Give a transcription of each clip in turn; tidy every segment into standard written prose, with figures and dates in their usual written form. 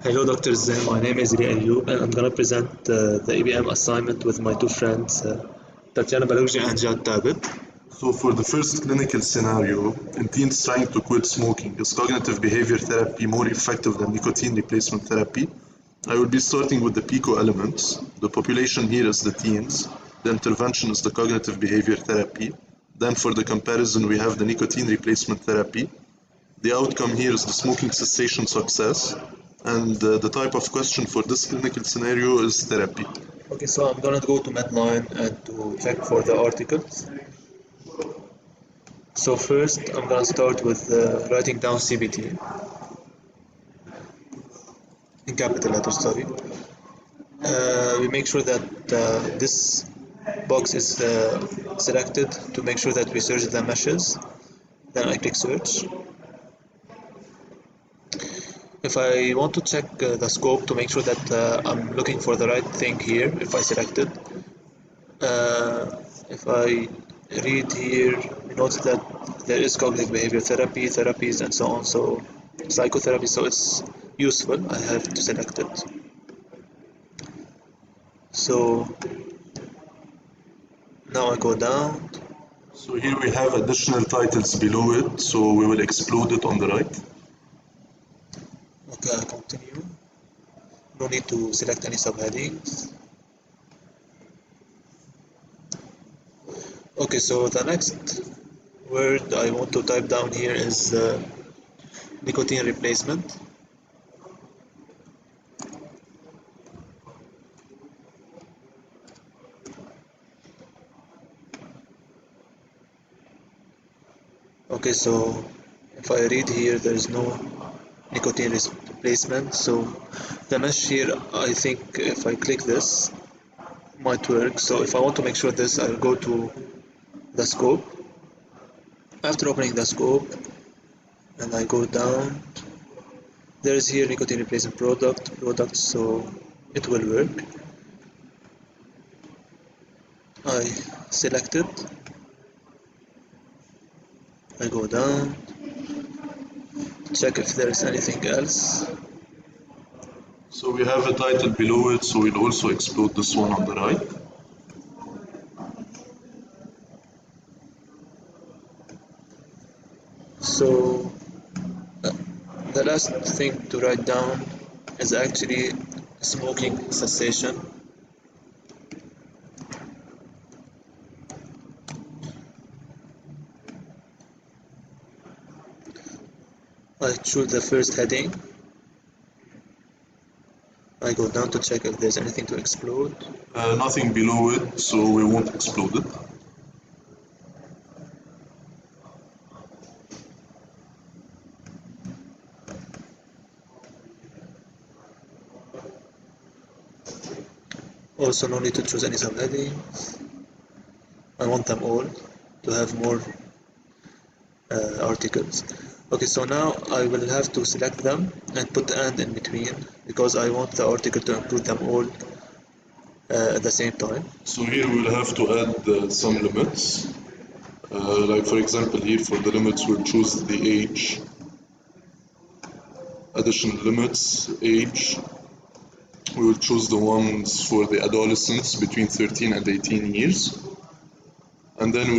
Hello, Dr. Zin. My name is Ri Ayub, and I'm going to present the EBM assignment with my two friends, Tatiana Baluji and Jad Tabit. So for the first clinical scenario, in teens trying to quit smoking, is cognitive behavior therapy more effective than nicotine replacement therapy? I will be starting with the PICO elements. The population here is the teens. The intervention is the cognitive behavior therapy. Then for the comparison, we have the nicotine replacement therapy. The outcome here is the smoking cessation success. And the type of question for this clinical scenario is therapy. Okay, so I'm going to go to Medline and to check for the articles. So first, I'm going to start with writing down CBT in capital letters, sorry. We make sure that this box is selected to make sure that we search the meshes. Then I click search. If I want to check the scope to make sure that I'm looking for the right thing here, if I select it, if I read here, note that there is cognitive behavior therapy, therapies, and so on. So psychotherapy, so it's useful. I have to select it. So now I go down. So here we have additional titles below it, so we will explode it on the right. Okay, I continue. No need to select any subheadings. Okay, so the next word I want to type down here is nicotine replacement. Okay, so if I read here, there is no nicotine replacement. So the mesh here, I think if I click this, might work. So if I want to make sure this, I'll go to the scope. After opening the scope, and I go down, there is here nicotine replacement product, so it will work. I select it. I go down, check if there is anything else. So we have a title below it, so we'll also explode this one on the right. So the last thing to write down is actually smoking cessation. I choose the first heading. I go down to check if there's anything to explode. Nothing below it, so we won't explode it. Also, no need to choose any subheadings. I want them all to have more articles. Okay, so now I will have to select them and put and in between because I want the article to include them all at the same time. So here we'll have to add some limits. Like for example here for the limits we'll choose the age, additional limits, age. We will choose the ones for the adolescents between 13 and 18 years. And then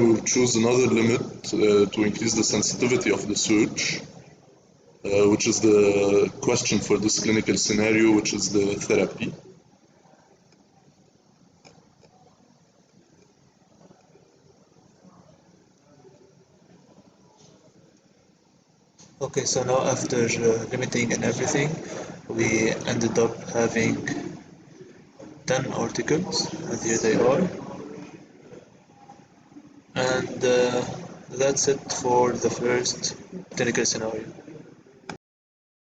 we will choose another limit to increase the sensitivity of the search, which is the question for this clinical scenario, which is the therapy. Okay, so now after limiting and everything, we ended up having 10 articles, and here they are. And that's it for the first clinical scenario.